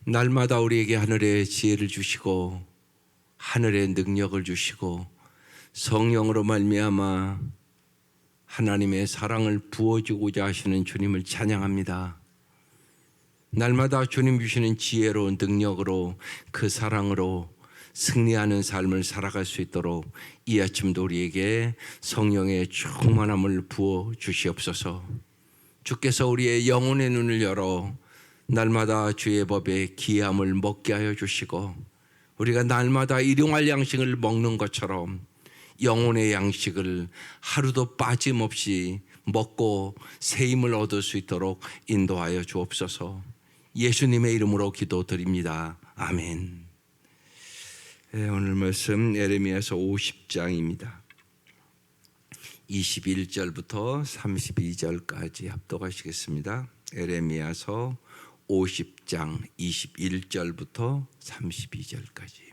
날마다 우리에게 하늘의 지혜를 주시고 하늘의 능력을 주시고 성령으로 말미암아 하나님의 사랑을 부어주고자 하시는 주님을 찬양합니다. 날마다 주님 주시는 지혜로 능력으로 그 사랑으로 승리하는 삶을 살아갈 수 있도록 이 아침도 우리에게 성령의 충만함을 부어 주시옵소서. 주께서 우리의 영혼의 눈을 열어 날마다 주의 법의 귀함을 먹게 하여 주시고 우리가 날마다 일용할 양식을 먹는 것처럼 영혼의 양식을 하루도 빠짐없이 먹고 새 힘을 얻을 수 있도록 인도하여 주옵소서. 예수님의 이름으로 기도드립니다. 아멘. 오늘 말씀 예레미야서 50장입니다. 21절부터 32절까지 합독하시겠습니다. 예레미야서 50장 21절부터 32절까지입니다.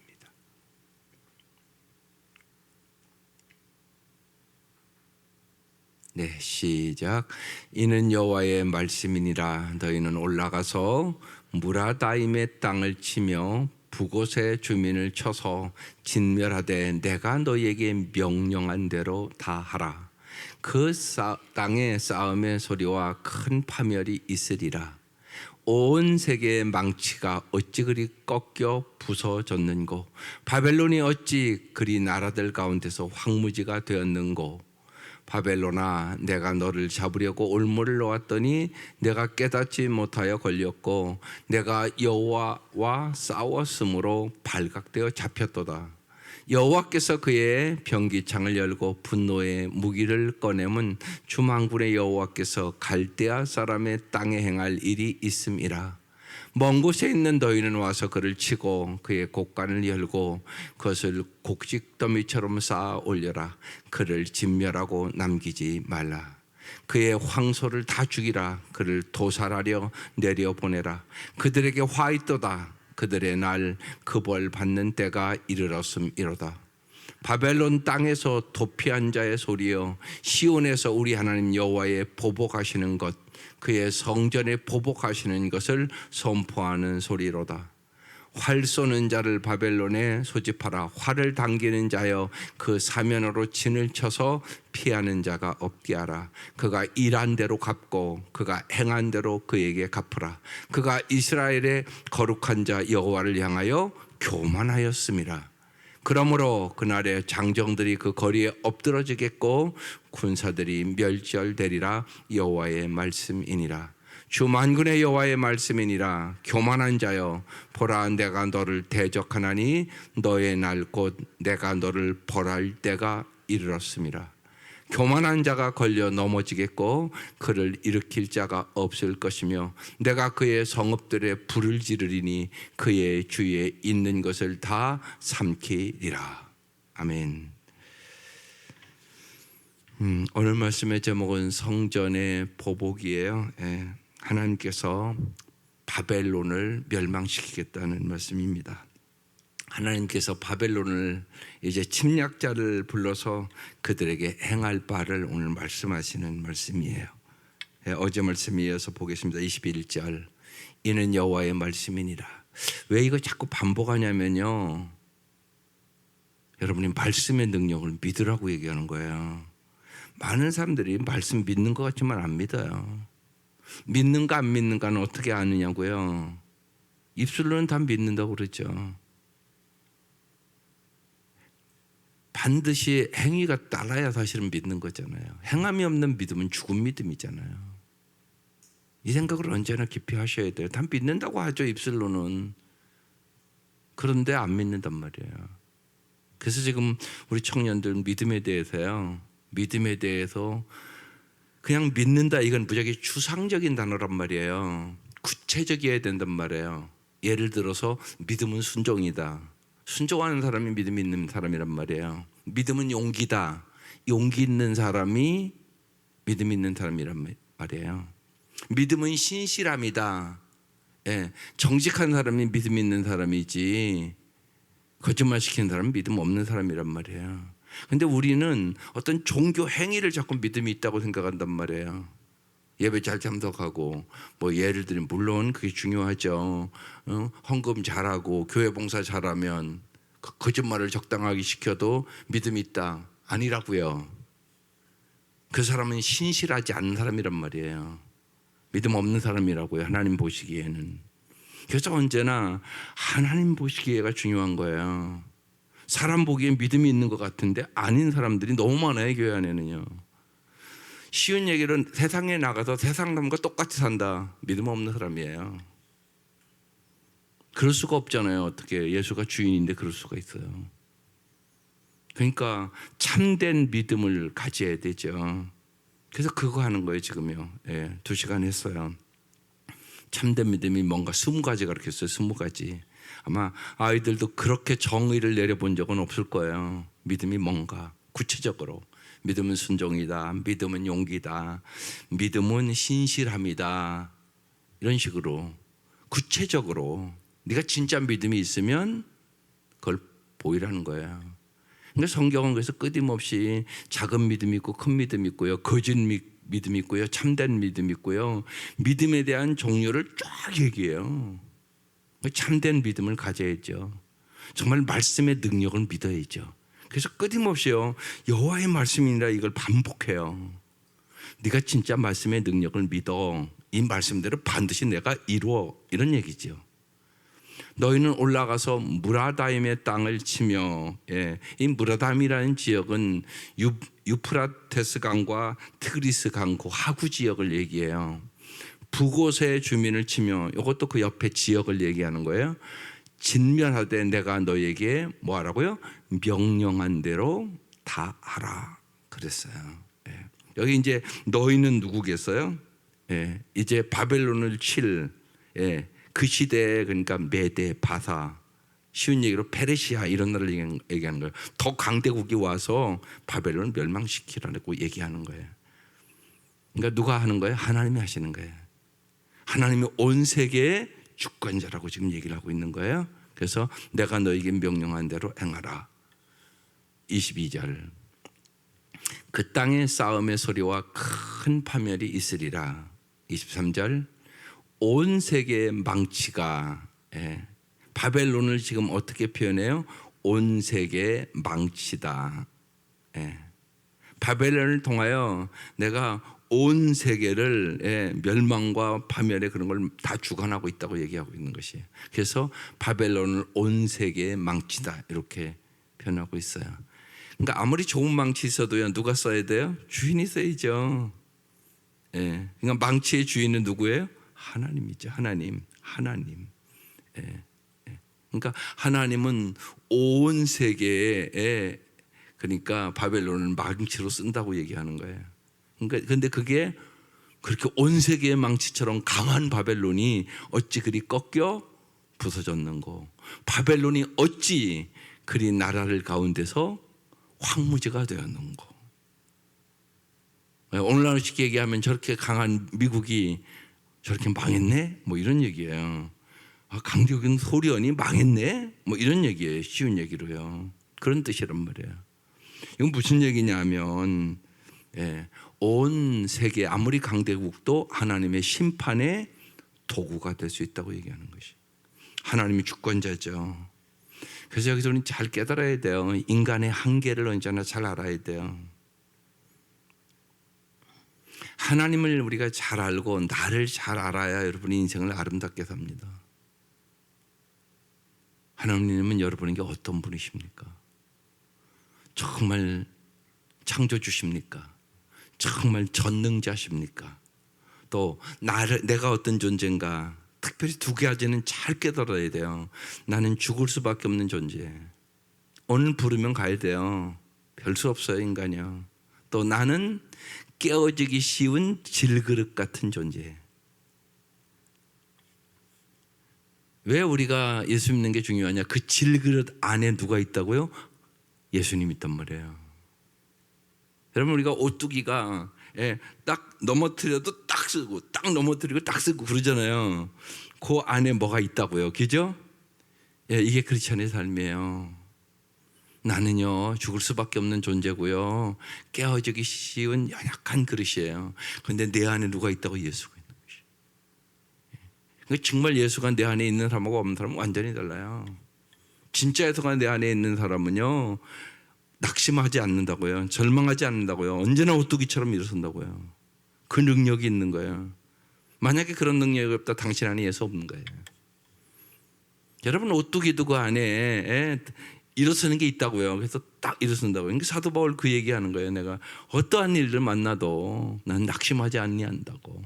네, 시작. 이는 여호와의 말씀이니라. 너희는 올라가서 무라다임의 땅을 치며 북곳의 주민을 쳐서 진멸하되 내가 너희에게 명령한 대로 다 하라. 그 땅에 싸움의 소리와 큰 파멸이 있으리라. 온 세계의 망치가 어찌 그리 꺾여 부서졌는고, 바벨론이 어찌 그리 나라들 가운데서 황무지가 되었는고. 바벨론아, 내가 너를 잡으려고 올무를 놓았더니 내가 깨닫지 못하여 걸렸고 내가 여호와와 싸웠으므로 발각되어 잡혔도다. 여호와께서 그의 병기창을 열고 분노의 무기를 꺼내면 주만군의 여호와께서 갈대아 사람의 땅에 행할 일이 있음이라. 먼 곳에 있는 너희는 와서 그를 치고 그의 곡간을 열고 그것을 곡식더미처럼 쌓아 올려라. 그를 진멸하고 남기지 말라. 그의 황소를 다 죽이라. 그를 도살하려 내려보내라. 그들에게 화 있도다. 그들의 날 그 벌 받는 때가 이르렀음이로다. 바벨론 땅에서 도피한 자의 소리여, 시온에서 우리 하나님 여호와의 보복하시는 것, 그의 성전에 보복하시는 것을 선포하는 소리로다. 활 쏘는 자를 바벨론에 소집하라. 활을 당기는 자여 그 사면으로 진을 쳐서 피하는 자가 없게 하라. 그가 일한 대로 갚고 그가 행한 대로 그에게 갚으라. 그가 이스라엘의 거룩한 자 여호와를 향하여 교만하였음이라. 그러므로 그날에 장정들이 그 거리에 엎드러지겠고 군사들이 멸절되리라. 여호와의 말씀이니라. 주 만군의 여호와의 말씀이니라. 교만한 자여, 보라, 내가 너를 대적하나니 너의 날 곧 내가 너를 벌할 때가 이르렀음이라. 교만한 자가 걸려 넘어지겠고 그를 일으킬 자가 없을 것이며 내가 그의 성읍들에 불을 지르리니 그의 주위에 있는 것을 다 삼키리라. 아멘. 오늘 말씀의 제목은 성전의 보복이에요. 하나님께서 바벨론을 멸망시키겠다는 말씀입니다. 하나님께서 바벨론을 이제 침략자를 불러서 그들에게 행할 바를 오늘 말씀하시는 말씀이에요. 어제 말씀에 이어서 보겠습니다. 21절. 이는 여호와의 말씀이니라. 왜 이거 자꾸 반복하냐면요, 여러분이 말씀의 능력을 믿으라고 얘기하는 거예요. 많은 사람들이 말씀 믿는 것 같지만 안 믿어요. 믿는가 안 믿는가는 어떻게 아느냐고요. 입술로는 다 믿는다고 그러죠. 반드시 행위가 따라야 사실은 믿는 거잖아요. 행함이 없는 믿음은 죽은 믿음이잖아요. 이 생각을 언제나 깊이 하셔야 돼요. 다 믿는다고 하죠, 입술로는. 그런데 안 믿는단 말이에요. 그래서 지금 우리 청년들 믿음에 대해서요, 믿음에 대해서 그냥 믿는다, 이건 무지하게 추상적인 단어란 말이에요. 구체적이어야 된단 말이에요. 예를 들어서 믿음은 순종이다. 순종하는 사람이 믿음이 있는 사람이란 말이에요. 믿음은 용기다. 용기 있는 사람이 믿음 있는 사람이란 말이에요. 믿음은 신실함이다. 정직한 사람이 믿음 있는 사람이지 거짓말 시키는 사람은 믿음 없는 사람이란 말이에요. 근데 우리는 어떤 종교 행위를 자꾸 믿음이 있다고 생각한단 말이에요. 예배 잘 참석하고 뭐 예를 들면 물론 그게 중요하죠. 헌금 잘하고 교회 봉사 잘하면 거짓말을 적당하게 시켜도 믿음이 있다. 아니라고요. 그 사람은 신실하지 않은 사람이란 말이에요. 믿음 없는 사람이라고요. 하나님 보시기에는. 그래서 언제나 하나님 보시기에가 중요한 거예요. 사람 보기엔 믿음이 있는 것 같은데 아닌 사람들이 너무 많아요. 교회 안에는요. 쉬운 얘기는 세상에 나가서 세상 사람과 똑같이 산다. 믿음 없는 사람이에요. 그럴 수가 없잖아요. 어떻게 예수가 주인인데 그럴 수가 있어요. 그러니까 참된 믿음을 가져야 되죠. 그래서 그거 하는 거예요 지금요. 2시간 했어요. 참된 믿음이 뭔가 20가지 가르쳤어요. 20가지. 아마 아이들도 그렇게 정의를 내려본 적은 없을 거예요. 믿음이 뭔가 구체적으로. 믿음은 순종이다. 믿음은 용기다. 믿음은 신실함이다. 이런 식으로 구체적으로 네가 진짜 믿음이 있으면 그걸 보이라는 거예요. 그러니까 성경은 그래서 끊임없이 작은 믿음이 있고 큰 믿음이 있고요. 거짓 믿음이 있고요. 참된 믿음이 있고요. 믿음에 대한 종류를 쫙 얘기해요. 참된 믿음을 가져야죠. 정말 말씀의 능력을 믿어야죠. 그래서 끊임없이요. 여호와의 말씀이니라 이걸 반복해요. 네가 진짜 말씀의 능력을 믿어. 이 말씀대로 반드시 내가 이루어. 이런 얘기죠. 너희는 올라가서 무라다임의 땅을 치며, 이 무라다임이라는 지역은 유프라테스 강과 티그리스 강 그 하구 지역을 얘기해요. 북곳의 주민을 치며, 이것도 그 옆에 지역을 얘기하는 거예요. 진멸하되 내가 너에게 뭐 하라고요? 명령한 대로 다 하라 그랬어요. 여기 이제 너희는 누구겠어요? 이제 바벨론을 칠 그 시대에 그러니까 메대, 바사, 쉬운 얘기로 페르시아 이런 나라를 얘기하는 거예요. 더 강대국이 와서 바벨론을 멸망시키라고 얘기하는 거예요. 그러니까 누가 하는 거예요? 하나님이 하시는 거예요. 하나님이 온 세계의 주권자라고 지금 얘기를 하고 있는 거예요. 그래서 내가 너에게 명령한 대로 행하라. 22절. 그 땅에 싸움의 소리와 큰 파멸이 있으리라. 23절. 온 세계의 망치가, 바벨론을 지금 어떻게 표현해요? 온 세계의 망치다. 바벨론을 통하여 내가 온 세계를 멸망과 파멸의 그런 걸 다 주관하고 있다고 얘기하고 있는 것이에요. 그래서 바벨론을 온 세계의 망치다 이렇게 표현하고 있어요. 그러니까 아무리 좋은 망치 있어도요, 누가 써야 돼요? 주인이 써야죠. 그러니까 망치의 주인은 누구예요? 하나님이죠. 하나님. 그러니까 하나님은 온 세계에 그러니까 바벨론을 망치로 쓴다고 얘기하는 거예요. 그러니까 근데 그게 그렇게 온 세계의 망치처럼 강한 바벨론이 어찌 그리 꺾여 부서졌는고, 바벨론이 어찌 그리 나라를 가운데서 황무지가 되었는고. 오늘날 쉽게 얘기하면 저렇게 강한 미국이 저렇게 망했네? 뭐 이런 얘기예요. 강대국인 소련이 망했네? 뭐 이런 얘기예요. 쉬운 얘기로요. 그런 뜻이란 말이에요. 이건 무슨 얘기냐면 온 세계 아무리 강대국도 하나님의 심판의 도구가 될 수 있다고 얘기하는 것이. 하나님이 주권자죠. 그래서 여기서 우리는 잘 깨달아야 돼요. 인간의 한계를 언제나 잘 알아야 돼요. 하나님을 우리가 잘 알고 나를 잘 알아야 여러분이 인생을 아름답게 삽니다. 하나님은 여러분에게 어떤 분이십니까? 정말 창조주십니까? 정말 전능자십니까? 또 내가 어떤 존재인가? 특별히 두 가지는 잘 깨달아야 돼요. 나는 죽을 수밖에 없는 존재. 오늘 부르면 가야 돼요. 별 수 없어요, 인간이요. 또 나는 깨어지기 쉬운 질그릇 같은 존재. 왜 우리가 예수 믿는 게 중요하냐? 그 질그릇 안에 누가 있다고요? 예수님 있단 말이에요. 여러분, 우리가 오뚜기가 딱 넘어뜨려도 딱 쓰고 딱 넘어뜨리고 딱 쓰고 그러잖아요. 그 안에 뭐가 있다고요, 그죠? 이게 크리스천의 삶이에요. 나는요 죽을 수밖에 없는 존재고요. 깨어지기 쉬운 연약한 그릇이에요. 그런데 내 안에 누가 있다고? 예수가 있는 것이. 정말 예수가 내 안에 있는 사람하고 없는 사람은 완전히 달라요. 진짜 예수가 내 안에 있는 사람은요 낙심하지 않는다고요. 절망하지 않는다고요. 언제나 오뚜기처럼 일어선다고요. 그 능력이 있는 거예요. 만약에 그런 능력이 없다, 당신 안에 예수 없는 거예요. 여러분, 오뚜기도 그 안에 일어서는 게 있다고요. 그래서 딱 일어선다고요. 그러니까 사도 바울 그 얘기하는 거예요. 내가 어떠한 일을 만나도 난 낙심하지 아니한다고.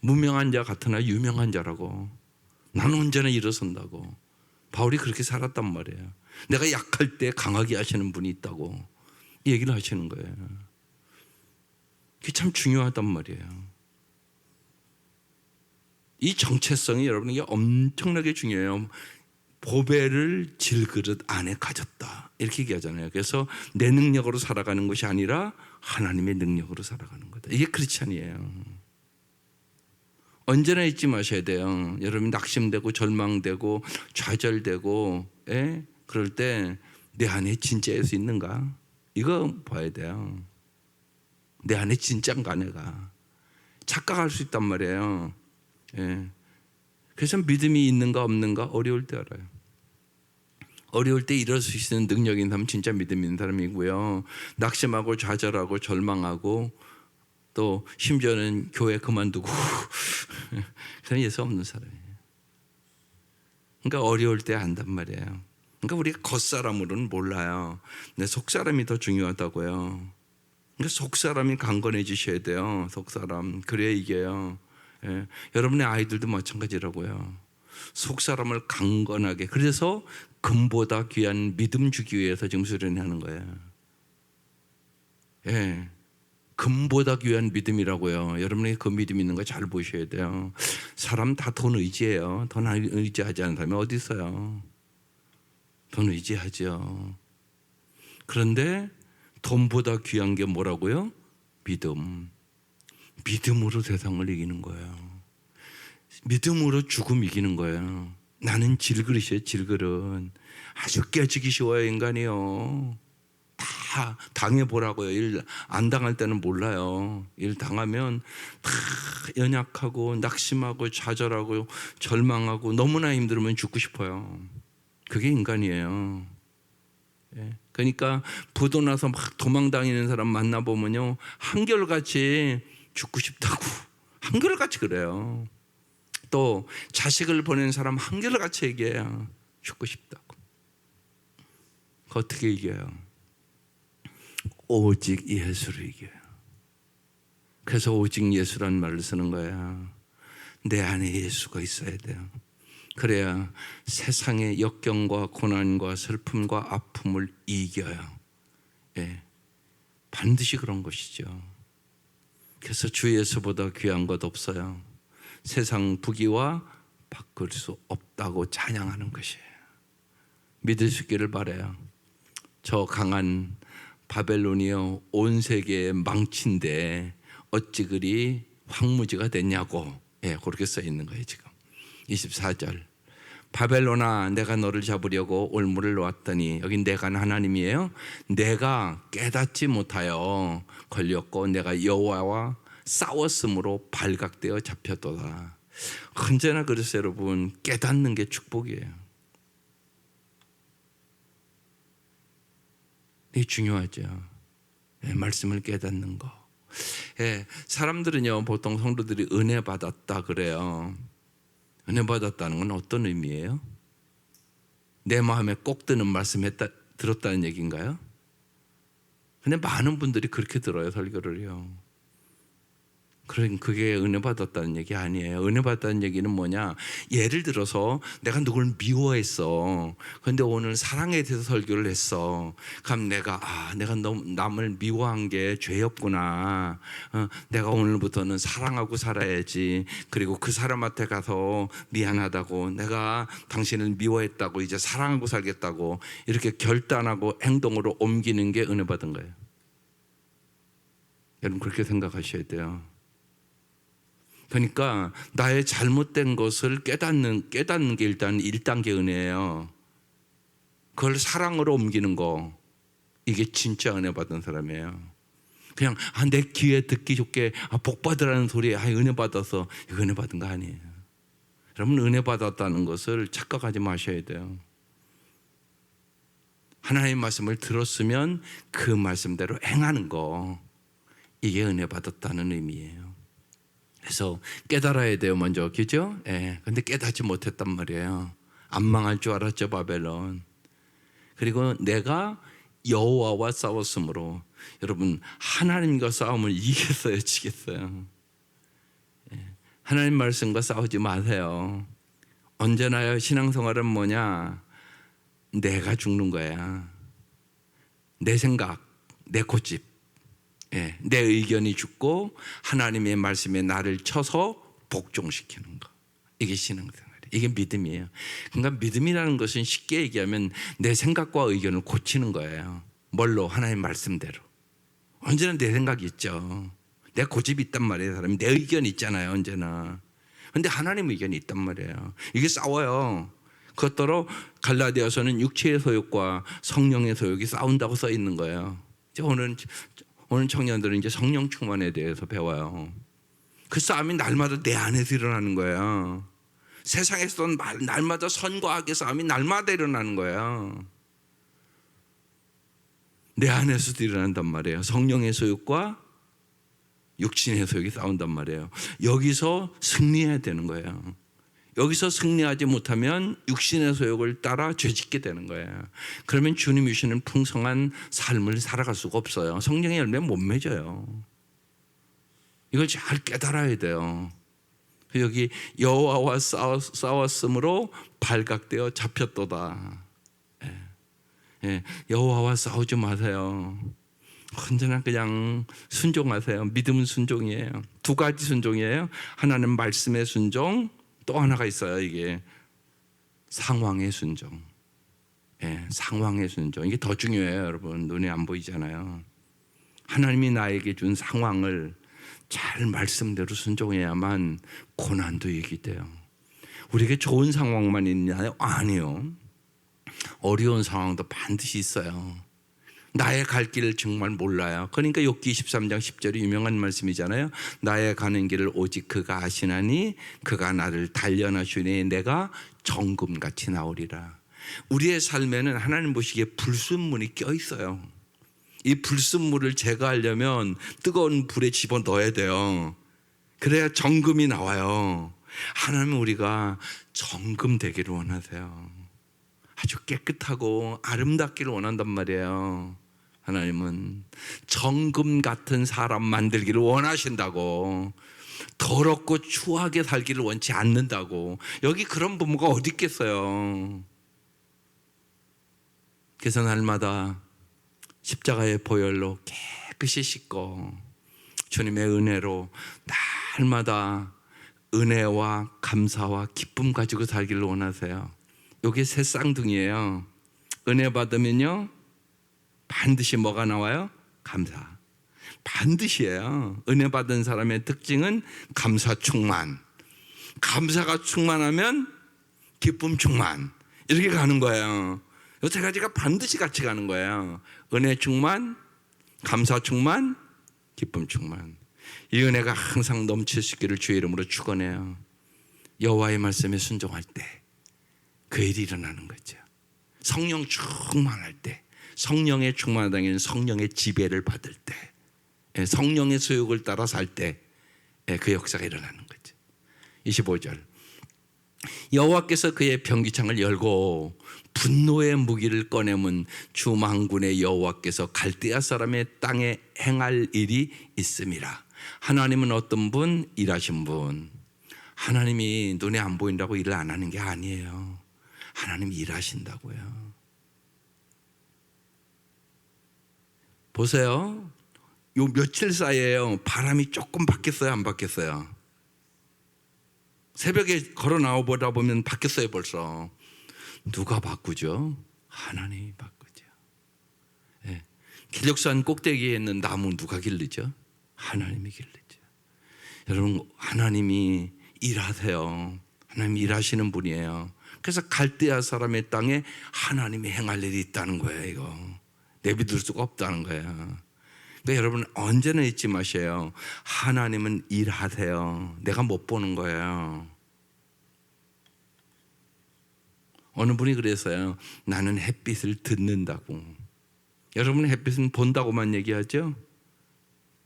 무명한 자 같으나 유명한 자라고. 나는 언제나 일어선다고. 바울이 그렇게 살았단 말이에요. 내가 약할 때 강하게 하시는 분이 있다고 얘기를 하시는 거예요. 그게 참 중요하단 말이에요. 이 정체성이 여러분에게 엄청나게 중요해요. 보배를 질그릇 안에 가졌다 이렇게 얘기하잖아요. 그래서 내 능력으로 살아가는 것이 아니라 하나님의 능력으로 살아가는 거다. 이게 크리스찬이에요. 언제나 잊지 마셔야 돼요. 여러분 낙심되고 절망되고 좌절되고 그럴 때 내 안에 진짜 예수 있는가? 이거 봐야 돼요. 내 안에 진짜인가 내가. 착각할 수 있단 말이에요. 그래서 믿음이 있는가 없는가 어려울 때 알아요. 어려울 때 이럴 수 있는 능력이 있는 사람은 진짜 믿음 있는 사람이고요. 낙심하고 좌절하고 절망하고 또 심지어는 교회 그만두고 그냥 예수 없는 사람이에요. 그러니까 어려울 때 안단 말이에요. 그러니까 우리가 겉사람으로는 몰라요. 근데 속사람이 더 중요하다고요. 그러니까 속사람이 강건해지셔야 돼요. 속사람. 그래야 이겨요. 여러분의 아이들도 마찬가지라고요. 속사람을 강건하게. 그래서 금보다 귀한 믿음 주기 위해서 지금 수련하는 거예요. 금보다 귀한 믿음이라고요. 여러분이 그 믿음 있는 거 잘 보셔야 돼요. 사람 다 돈 의지해요. 돈 의지하지 않는 사람이 어디 있어요? 돈 의지하죠. 그런데 돈보다 귀한 게 뭐라고요? 믿음. 믿음으로 세상을 이기는 거예요. 믿음으로 죽음 이기는 거예요. 나는 질그릇이에요. 질그릇. 아주 깨지기 쉬워요. 인간이요. 다 당해보라고요. 일 안 당할 때는 몰라요. 일 당하면 다 연약하고 낙심하고 좌절하고 절망하고 너무나 힘들면 죽고 싶어요. 그게 인간이에요. 그러니까 부도 나서 막 도망다니는 사람 만나보면요 한결같이 죽고 싶다고 한결같이 그래요. 또 자식을 보낸 사람 한결같이 얘기해요. 죽고 싶다고. 어떻게 이겨요? 오직 예수를 이겨요. 그래서 오직 예수란 말을 쓰는 거야. 내 안에 예수가 있어야 돼요. 그래야 세상의 역경과 고난과 슬픔과 아픔을 이겨요. 반드시 그런 것이죠. 그래서 주 예수보다 귀한 것 없어요. 세상 부귀와 바꿀 수 없다고 찬양하는 것이에요. 믿을 수 있기를 바라요. 저 강한 바벨론이요 온 세계의 망친데 어찌 그리 황무지가 됐냐고 그렇게 써 있는 거예요. 지금 24절 바벨론아 내가 너를 잡으려고 올무를 놓았더니 여기 내가 하나님이에요. 내가 깨닫지 못하여 걸렸고 내가 여호와와 싸웠으므로 발각되어 잡혔도다. 언제나 그랬어요. 여러분 깨닫는 게 축복이에요. 이게 중요하죠. 말씀을 깨닫는 거. 사람들은요 보통 성도들이 은혜 받았다 그래요. 은혜 받았다는 건 어떤 의미예요? 내 마음에 꼭 드는 말씀 들었다는 얘기인가요? 근데 많은 분들이 그렇게 들어요 설교를요. 그게 은혜 받았다는 얘기 아니에요. 은혜 받았다는 얘기는 뭐냐? 예를 들어서 내가 누굴 미워했어. 그런데 오늘 사랑에 대해서 설교를 했어. 그럼 내가 너무 남을 미워한 게 죄였구나. 내가 오늘부터는 사랑하고 살아야지. 그리고 그 사람한테 가서 미안하다고 내가 당신을 미워했다고 이제 사랑하고 살겠다고 이렇게 결단하고 행동으로 옮기는 게 은혜 받은 거예요. 여러분 그렇게 생각하셔야 돼요. 그러니까 나의 잘못된 것을 깨닫는 게 일단 1단계 은혜예요. 그걸 사랑으로 옮기는 거, 이게 진짜 은혜 받은 사람이에요. 그냥 내 귀에 듣기 좋게 복 받으라는 소리에 은혜 받아서 이거 은혜 받은 거 아니에요. 여러분, 은혜 받았다는 것을 착각하지 마셔야 돼요. 하나님의 말씀을 들었으면 그 말씀대로 행하는 거, 이게 은혜 받았다는 의미예요. 그래서 깨달아야 돼요, 먼저. 그죠? 예. 근데 깨닫지 못했단 말이에요. 안 망할 줄 알았죠, 바벨론. 그리고 내가 여호와와 싸웠으므로, 여러분, 하나님과 싸움을 이기겠어요, 지겠어요? 예. 하나님 말씀과 싸우지 마세요. 언제나 신앙생활은 뭐냐? 내가 죽는 거야. 내 생각, 내 고집, 내 의견이 죽고 하나님의 말씀에 나를 쳐서 복종시키는 거. 이게 신앙생활이에요. 이게 믿음이에요. 그러니까 믿음이라는 것은 쉽게 얘기하면 내 생각과 의견을 고치는 거예요. 뭘로? 하나님의 말씀대로. 언제나 내 생각이 있죠. 내 고집이 있단 말이에요. 사람이 내 의견이 있잖아요, 언제나. 근데 하나님 의견이 있단 말이에요. 이게 싸워요. 그것더러 갈라디아서는 육체의 소욕과 성령의 소욕이 싸운다고 써 있는 거예요. 오늘 청년들은 이제 성령 충만에 대해서 배워요. 그 싸움이 날마다 내 안에서 일어나는 거예요. 세상에서 날마다 선과 악의 싸움이 날마다 일어나는 거예요. 내 안에서도 일어난단 말이에요. 성령의 소욕과 육신의 소욕이 싸운단 말이에요. 여기서 승리해야 되는 거예요. 여기서 승리하지 못하면 육신의 소욕을 따라 죄짓게 되는 거예요. 그러면 주님이 주시는 풍성한 삶을 살아갈 수가 없어요. 성령의 열매 못 맺어요. 이걸 잘 깨달아야 돼요. 여기 여호와와 싸웠으므로 발각되어 잡혔도다. 여호와와 싸우지 마세요. 언제나 그냥 순종하세요. 믿음은 순종이에요. 두 가지 순종이에요. 하나는 말씀의 순종, 또 하나가 있어요. 이게 상황의 순종. 상황의 순종. 이게 더 중요해요, 여러분. 눈에 안 보이잖아요. 하나님이 나에게 준 상황을 잘 말씀대로 순종해야만 고난도 이기돼요. 우리에게 좋은 상황만 있나요? 아니요. 어려운 상황도 반드시 있어요. 나의 갈 길을 정말 몰라요. 그러니까 욥기 23장 10절이 유명한 말씀이잖아요. 나의 가는 길을 오직 그가 아시나니 그가 나를 단련하시니 내가 정금같이 나오리라. 우리의 삶에는 하나님 보시기에 불순물이 껴있어요. 이 불순물을 제거하려면 뜨거운 불에 집어넣어야 돼요. 그래야 정금이 나와요. 하나님은 우리가 정금 되기를 원하세요. 아주 깨끗하고 아름답기를 원한단 말이에요. 하나님은 정금 같은 사람 만들기를 원하신다고. 더럽고 추하게 살기를 원치 않는다고. 여기 그런 부모가 어디 있겠어요. 그래서 날마다 십자가의 보혈로 깨끗이 씻고 주님의 은혜로 날마다 은혜와 감사와 기쁨 가지고 살기를 원하세요. 이게 새 쌍둥이에요. 은혜 받으면요 반드시 뭐가 나와요? 감사. 반드시예요. 은혜 받은 사람의 특징은 감사 충만. 감사가 충만하면 기쁨 충만. 이렇게 가는 거예요. 이 세 가지가 반드시 같이 가는 거예요. 은혜 충만, 감사 충만, 기쁨 충만. 이 은혜가 항상 넘칠 수 있기를 주의 이름으로 축원해요. 여호와의 말씀에 순종할 때 그 일이 일어나는 거죠. 성령 충만할 때, 성령의 충만하다는 성령의 지배를 받을 때, 성령의 소욕을 따라 살 때 그 역사가 일어나는 거죠. 25절 여호와께서 그의 병기창을 열고 분노의 무기를 꺼내문 주 만군의 여호와께서 갈대아 사람의 땅에 행할 일이 있음이라. 하나님은 어떤 분? 일하신 분. 하나님이 눈에 안 보인다고 일을 안 하는 게 아니에요. 하나님이 일하신다고요. 보세요. 요 며칠 사이에요. 바람이 조금 바뀌었어요? 안 바뀌었어요? 새벽에 걸어 나와 보다 보면 바뀌었어요 벌써. 누가 바꾸죠? 하나님이 바꾸죠. 기력산 꼭대기에 있는 나무 누가 기르죠? 하나님이 기르죠. 여러분 하나님이 일하세요. 하나님이 일하시는 분이에요. 그래서 갈대아 사람의 땅에 하나님이 행할 일이 있다는 거예요. 이거 내비둘 수가 없다는 거예요. 그러니까 여러분 언제나 잊지 마세요. 하나님은 일하세요. 내가 못 보는 거예요. 어느 분이 그래서요, 나는 햇빛을 듣는다고. 여러분 햇빛은 본다고만 얘기하죠?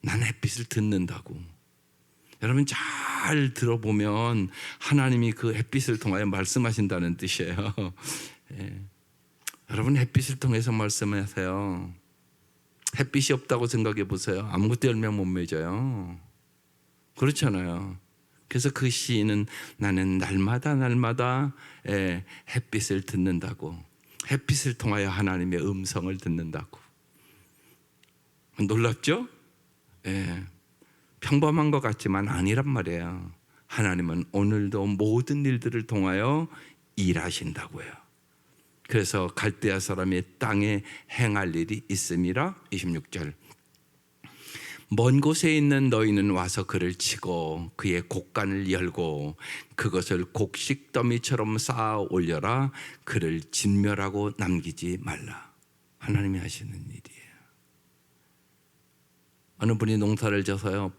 나는 햇빛을 듣는다고. 여러분 잘 들어보면 하나님이 그 햇빛을 통하여 말씀하신다는 뜻이에요. 예. 여러분 햇빛을 통해서 말씀하세요. 햇빛이 없다고 생각해 보세요. 아무것도 열매 못 맺어요. 그렇잖아요. 그래서 그 시인은 나는 날마다 햇빛을 듣는다고. 햇빛을 통하여 하나님의 음성을 듣는다고. 놀랍죠? 예. 평범한 것 같지만 아니란 말이에요. 하나님은 오늘도 모든 일들을 통하여 일하신다고요. 그래서 갈대아 사람의 땅에 행할 일이 있음이라. 26절. 먼 곳에 있는 너희는 와서 그를 치고 그의 곡간을 열고 그것을 곡식 더미처럼 쌓아 올려라. 그를 진멸하고 남기지 말라. 하나님이 하시는 일이에요. 어느 분이 농사를 져서요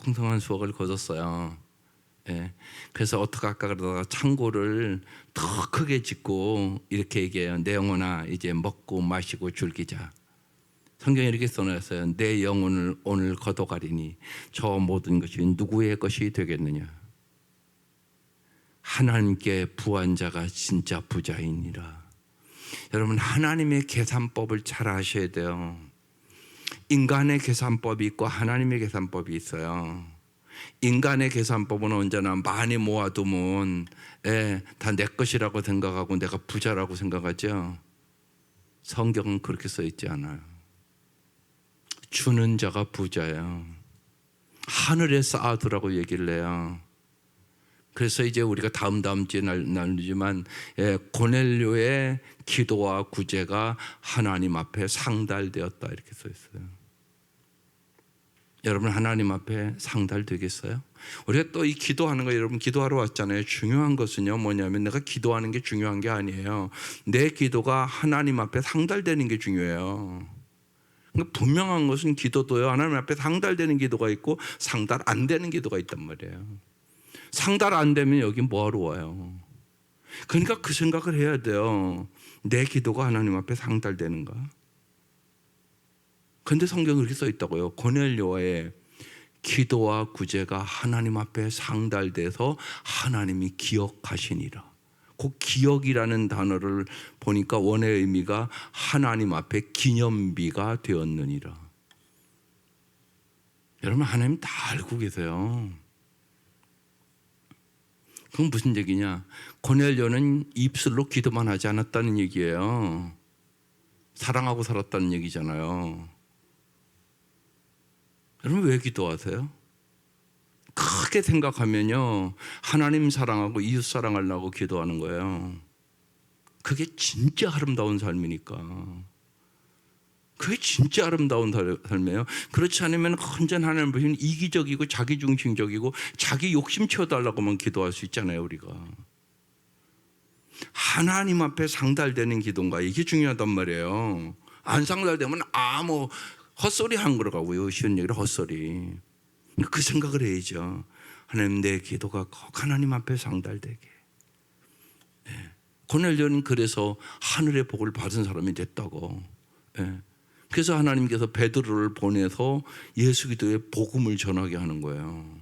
풍성한 수확을 거뒀어요. 예. 그래서 어떻게 할까 그러다가 창고를 더 크게 짓고 이렇게 얘기해요. 내 영혼아 이제 먹고 마시고 즐기자. 성경에 이렇게 써놨어요. 내 영혼을 오늘 거둬가리니 저 모든 것이 누구의 것이 되겠느냐. 하나님께 부한 자가 진짜 부자이니라. 여러분 하나님의 계산법을 잘 아셔야 돼요. 인간의 계산법이 있고 하나님의 계산법이 있어요. 인간의 계산법은 언제나 많이 모아두면 다 내 것이라고 생각하고 내가 부자라고 생각하죠. 성경은 그렇게 써 있지 않아요. 주는 자가 부자예요. 하늘에 쌓아두라고 얘기를 해요. 그래서 이제 우리가 다음 주에 나누지만 고넬료의 기도와 구제가 하나님 앞에 상달되었다 이렇게 써 있어요. 여러분 하나님 앞에 상달되겠어요? 우리가 또 이 기도하는 거, 여러분 기도하러 왔잖아요. 중요한 것은요 뭐냐면 내가 기도하는 게 중요한 게 아니에요. 내 기도가 하나님 앞에 상달되는 게 중요해요. 그러니까 분명한 것은 기도도요 하나님 앞에 상달되는 기도가 있고 상달 안 되는 기도가 있단 말이에요. 상달 안 되면 여기 뭐하러 와요? 그러니까 그 생각을 해야 돼요. 내 기도가 하나님 앞에 상달되는가? 그런데 성경에 이렇게 써 있다고요. 고넬료의 기도와 구제가 하나님 앞에 상달돼서 하나님이 기억하시니라. 그 기억이라는 단어를 보니까 원의 의미가 하나님 앞에 기념비가 되었느니라. 여러분 하나님 다 알고 계세요. 그건 무슨 얘기냐? 고넬료는 입술로 기도만 하지 않았다는 얘기예요. 사랑하고 살았다는 얘기잖아요. 여러분 왜 기도하세요? 크게 생각하면요 하나님 사랑하고 이웃 사랑하려고 기도하는 거예요. 그게 진짜 아름다운 삶이니까. 그게 진짜 아름다운 삶이에요. 그렇지 않으면 언제나 하나님 보시면 이기적이고 자기중심적이고 자기 욕심 채워달라고만 기도할 수 있잖아요. 우리가 하나님 앞에 상달되는 기도인가 이게 중요하단 말이에요. 안 상달되면 아무 헛소리 한 거라고요. 쉬운 얘기로 헛소리. 그 생각을 해야죠. 하나님 내 기도가 꼭 하나님 앞에 상달되게. 고넬료는 그래서 하늘의 복을 받은 사람이 됐다고. 그래서 하나님께서 베드로를 보내서 예수 그리스도의 복음을 전하게 하는 거예요.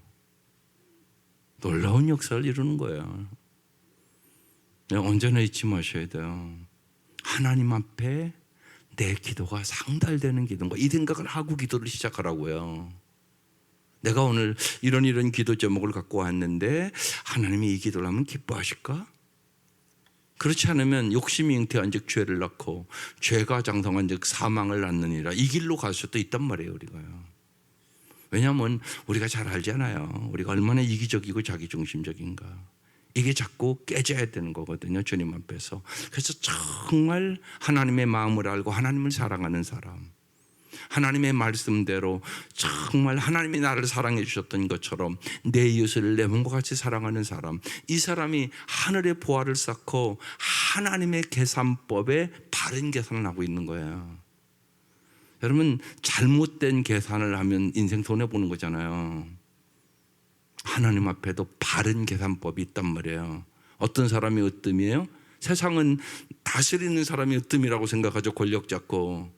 놀라운 역사를 이루는 거예요. 언제나 잊지 마셔야 돼요. 하나님 앞에 내 기도가 상달되는 기도인가 이 생각을 하고 기도를 시작하라고요. 내가 오늘 이런 기도 제목을 갖고 왔는데 하나님이 이 기도를 하면 기뻐하실까? 그렇지 않으면 욕심이 잉태한 즉 죄를 낳고 죄가 장성한 즉 사망을 낳느니라. 이 길로 갈 수도 있단 말이에요. 우리가요. 왜냐하면 우리가 잘 알잖아요. 우리가 얼마나 이기적이고 자기중심적인가. 이게 자꾸 깨져야 되는 거거든요. 주님 앞에서. 그래서 정말 하나님의 마음을 알고 하나님을 사랑하는 사람, 하나님의 말씀대로 정말 하나님이 나를 사랑해 주셨던 것처럼 내 이웃을 내 몸과 같이 사랑하는 사람, 이 사람이 하늘의 보화를 쌓고 하나님의 계산법에 바른 계산을 하고 있는 거예요. 여러분, 잘못된 계산을 하면 인생 손해보는 거잖아요. 하나님 앞에도 바른 계산법이 있단 말이에요. 어떤 사람이 으뜸이에요? 세상은 다스리는 사람이 으뜸이라고 생각하죠. 권력 잡고.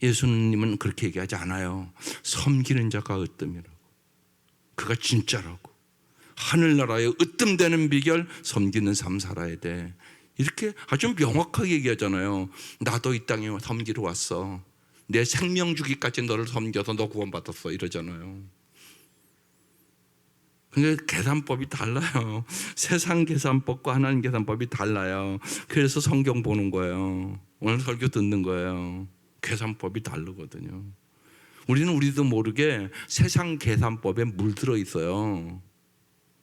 예수님은 그렇게 얘기하지 않아요. 섬기는 자가 으뜸이라고. 그가 진짜라고. 하늘나라에 으뜸되는 비결, 섬기는 삶 살아야 돼. 이렇게 아주 명확하게 얘기하잖아요. 나도 이 땅에 섬기러 왔어. 내 생명 주기까지 너를 섬겨서 너 구원받았어, 이러잖아요. 근데 계산법이 달라요. 세상 계산법과 하나님 계산법이 달라요. 그래서 성경 보는 거예요. 오늘 설교 듣는 거예요. 계산법이 다르거든요. 우리도 모르게 세상 계산법에 물들어 있어요.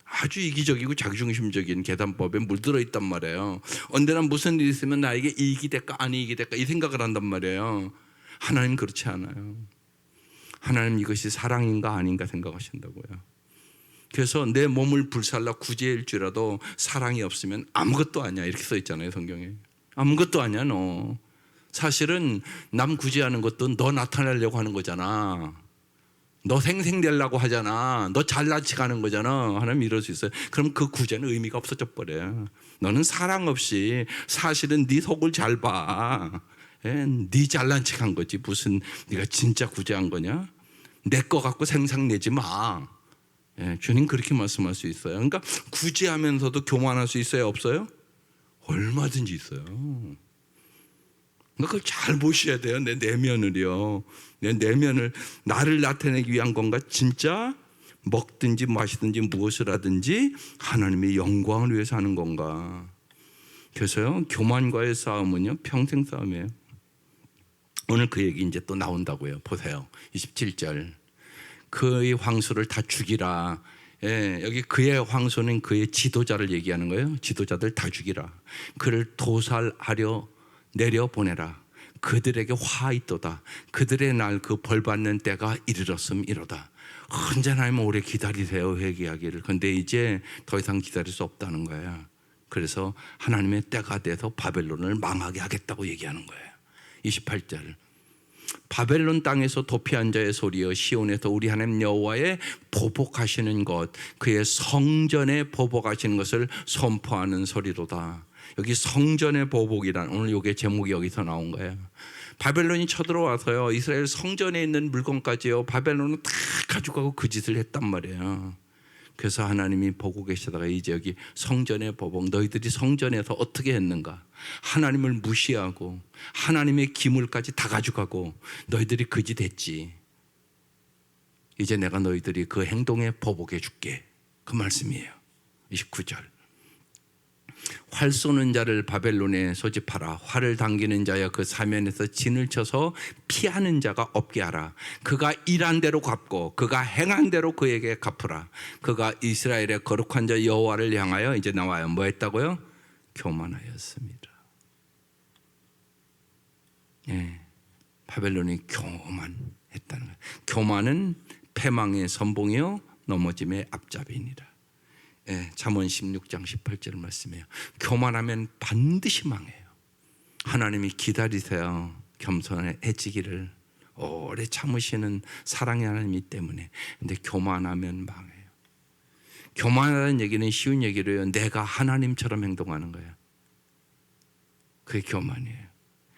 아주 이기적이고 자기중심적인 계산법에 물들어 있단 말이에요. 언제나 무슨 일이 있으면 나에게 이익이 될까 아니익이 될까 이 생각을 한단 말이에요. 하나님 그렇지 않아요. 하나님 이것이 사랑인가 아닌가 생각하신다고요. 그래서 내 몸을 불살라 구제일지라도 사랑이 없으면 아무것도 아니야, 이렇게 써 있잖아요, 성경에. 아무것도 아니야, 너. 사실은 남 구제하는 것도 너 나타내려고 하는 거잖아. 너 생생되려고 하잖아. 너 잘난 척하는 거잖아. 하나님 이럴 수 있어요. 그럼 그 구제는 의미가 없어져 버려요. 너는 사랑 없이 사실은 네 속을 잘 봐. 네 잘난 척한 거지. 무슨 네가 진짜 구제한 거냐? 내 거 갖고 생색내지 마. 주님 그렇게 말씀할 수 있어요. 그러니까 구제하면서도 교만할 수 있어요, 없어요? 얼마든지 있어요. 그걸 잘 보셔야 돼요. 내 내면을요. 내 내면을 나를 나타내기 위한 건가? 진짜 먹든지 마시든지 무엇을 하든지 하나님의 영광을 위해서 하는 건가? 그래서요, 교만과의 싸움은요, 평생 싸움이에요. 오늘 그 얘기 이제 또 나온다고요. 보세요. 27절. 그의 황소를 다 죽이라. 여기 그의 황소는 그의 지도자를 얘기하는 거예요. 지도자들 다 죽이라. 그를 도살하려 내려보내라. 그들에게 화 있도다. 그들의 날 그 벌받는 때가 이르렀음이로다. 언제나 하면 오래 기다리세요, 회개하기를. 근데 이제 더 이상 기다릴 수 없다는 거예요. 그래서 하나님의 때가 돼서 바벨론을 망하게 하겠다고 얘기하는 거예요. 28절. 바벨론 땅에서 도피한 자의 소리여, 시온에서 우리 하나님 여호와의 보복하시는 것, 그의 성전에 보복하시는 것을 선포하는 소리로다. 여기 성전의 보복이란, 오늘 이게 제목이 여기서 나온 거예요. 바벨론이 쳐들어와서요, 이스라엘 성전에 있는 물건까지요, 바벨론은 다 가져가고 그 짓을 했단 말이에요. 그래서 하나님이 보고 계시다가 이제 여기 성전의 보복, 너희들이 성전에서 어떻게 했는가? 하나님을 무시하고 하나님의 기물까지 다 가져가고 너희들이 그 짓 했지. 이제 내가 너희들이 그 행동에 보복해 줄게. 그 말씀이에요. 29절. 활 쏘는 자를 바벨론에 소집하라. 활을 당기는 자여 그 사면에서 진을 쳐서 피하는 자가 없게 하라. 그가 일한 대로 갚고 그가 행한 대로 그에게 갚으라. 그가 이스라엘의 거룩한 자 여호와를 향하여 이제 나와요. 뭐 했다고요? 교만하였습니다. 바벨론이 교만했다는 거예요. 교만은 패망의 선봉이요 넘어짐의 앞잡이니라. 잠언 16장 18절 말씀이에요. 교만하면 반드시 망해요. 하나님이 기다리세요. 겸손해지기를. 오래 참으시는 사랑의 하나님이 때문에. 근데 교만하면 망해요. 교만하다는 얘기는 쉬운 얘기로요, 내가 하나님처럼 행동하는 거예요. 그게 교만이에요.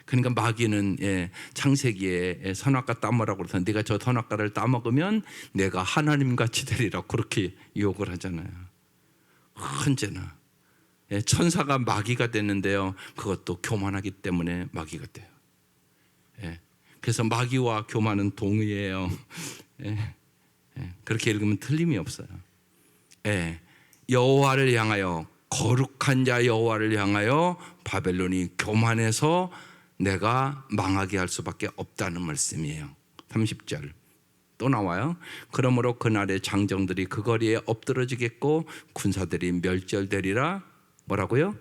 그러니까 마귀는 창세기에 선악과 따먹으라고 그래서 네가 저 선악과를 따먹으면 내가 하나님같이 되리라 그렇게 유혹을 하잖아요. 언제나 천사가 마귀가 됐는데요, 그것도 교만하기 때문에 마귀가 돼요. 그래서 마귀와 교만은 동의해요. 그렇게 읽으면 틀림이 없어요. 여호와를 향하여, 거룩한 자 여호와를 향하여 바벨론이 교만해서 내가 망하게 할 수밖에 없다는 말씀이에요. 30절 또 나와요. 그러므로 그날에 장정들이 그 거리에 엎드러지겠고 군사들이 멸절되리라. 뭐라고요?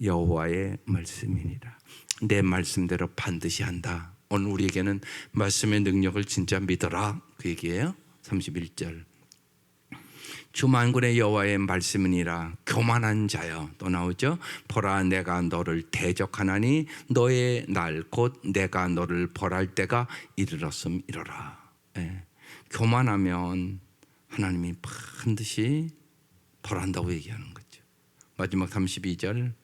여호와의 말씀이니라. 내 말씀대로 반드시 한다. 오늘 우리에게는 말씀의 능력을 진짜 믿어라 그 얘기예요. 31절 주 만군의 여호와의 말씀이니라. 교만한 자여 또 나오죠. 보라 내가 너를 대적하나니 너의 날 곧 내가 너를 벌할 때가 이르렀음이로라. 교만하면 하나님이 반드시 벌한다고 얘기하는 거죠. 마지막 32절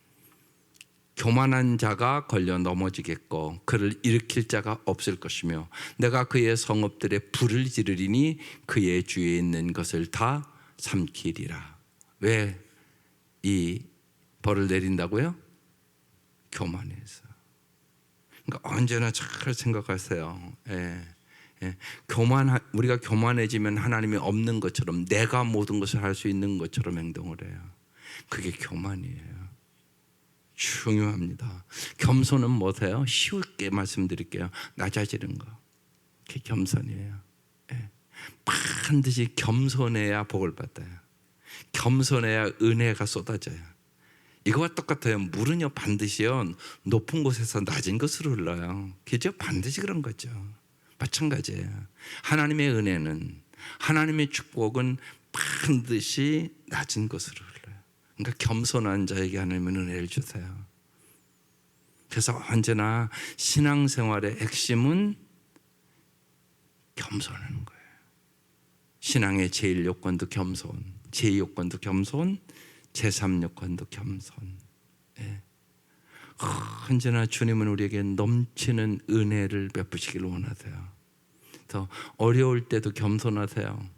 교만한 자가 걸려 넘어지겠고 그를 일으킬 자가 없을 것이며 내가 그의 성읍들에 불을 지르리니 그의 주위에 있는 것을 다 삼키리라. 왜 이 벌을 내린다고요? 교만해서. 그러니까 언제나 잘 생각하세요. 우리가 교만해지면 하나님이 없는 것처럼 내가 모든 것을 할 수 있는 것처럼 행동을 해요. 그게 교만이에요. 중요합니다. 겸손은 뭐세요? 쉽게 말씀드릴게요. 낮아지는 거. 그게 겸손이에요. 반드시 겸손해야 복을 받아요. 겸손해야 은혜가 쏟아져요. 이거와 똑같아요. 물은요 반드시요 높은 곳에서 낮은 곳으로 흘러요. 그죠? 반드시 그런 거죠. 마찬가지예요. 하나님의 은혜는, 하나님의 축복은 반드시 낮은 곳으로 흘러요. 그러니까 겸손한 자에게 하나님은 은혜를 주세요. 그래서 언제나 신앙생활의 핵심은 겸손하는 거예요. 신앙의 제1요건도 겸손, 제2요건도 겸손, 제3요건도 겸손. 언제나 주님은 우리에게 넘치는 은혜를 베푸시길 원하세요. 더 어려울 때도 겸손하세요.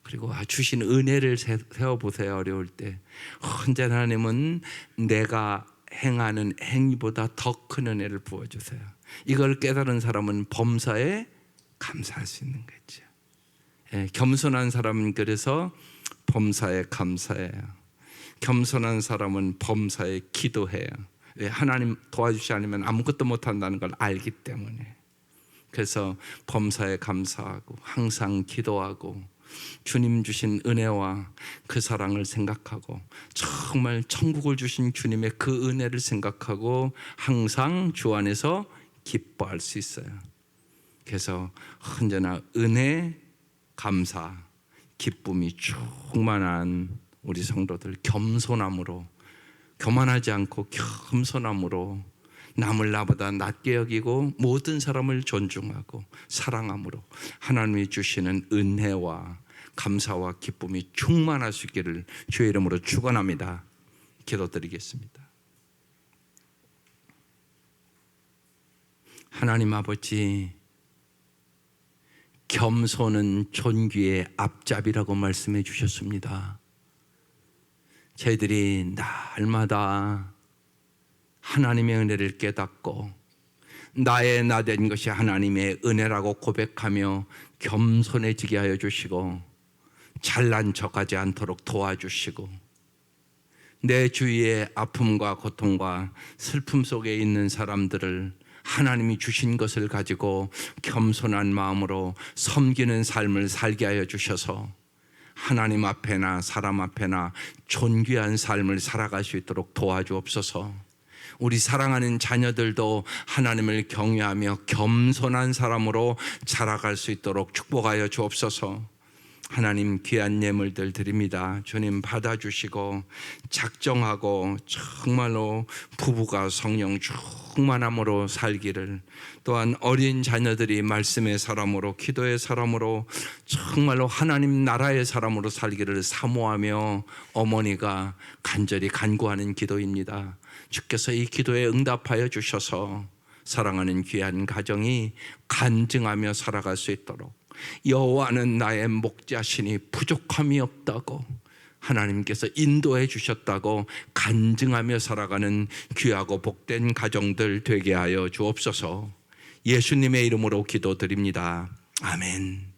그리고 주신 은혜를 세워보세요. 어려울 때 언제나 하나님은 내가 행하는 행위보다 더 큰 은혜를 부어주세요. 이걸 깨달은 사람은 범사에 감사할 수 있는 거죠. 겸손한 사람은 그래서 범사에 감사해요. 겸손한 사람은 범사에 기도해요. 하나님 도와주시 않으면 아무것도 못한다는 걸 알기 때문에. 그래서 범사에 감사하고 항상 기도하고 주님 주신 은혜와 그 사랑을 생각하고 정말 천국을 주신 주님의 그 은혜를 생각하고 항상 주 안에서 기뻐할 수 있어요. 그래서 언제나 은혜, 감사, 기쁨이 충만한 우리 성도들 겸손함으로, 교만하지 않고 겸손함으로 남을 나보다 낮게 여기고 모든 사람을 존중하고 사랑함으로 하나님이 주시는 은혜와 감사와 기쁨이 충만할 수 있기를 주의 이름으로 축원합니다. 기도드리겠습니다. 하나님 아버지, 겸손은 존귀의 앞잡이라고 말씀해 주셨습니다. 저희들이 날마다 하나님의 은혜를 깨닫고 나의 나된 것이 하나님의 은혜라고 고백하며 겸손해지게 하여 주시고 잘난 척하지 않도록 도와주시고 내 주위의 아픔과 고통과 슬픔 속에 있는 사람들을 하나님이 주신 것을 가지고 겸손한 마음으로 섬기는 삶을 살게 하여 주셔서 하나님 앞에나 사람 앞에나 존귀한 삶을 살아갈 수 있도록 도와주옵소서. 우리 사랑하는 자녀들도 하나님을 경외하며 겸손한 사람으로 자라갈 수 있도록 축복하여 주옵소서. 하나님 귀한 예물들 드립니다. 주님 받아주시고 작정하고 정말로 부부가 성령 충만함으로 살기를, 또한 어린 자녀들이 말씀의 사람으로 기도의 사람으로 정말로 하나님 나라의 사람으로 살기를 사모하며 어머니가 간절히 간구하는 기도입니다. 주께서 이 기도에 응답하여 주셔서 사랑하는 귀한 가정이 간증하며 살아갈 수 있도록, 여호와는 나의 목자시니 부족함이 없다고 하나님께서 인도해 주셨다고 간증하며 살아가는 귀하고 복된 가정들 되게 하여 주옵소서. 예수님의 이름으로 기도드립니다. 아멘.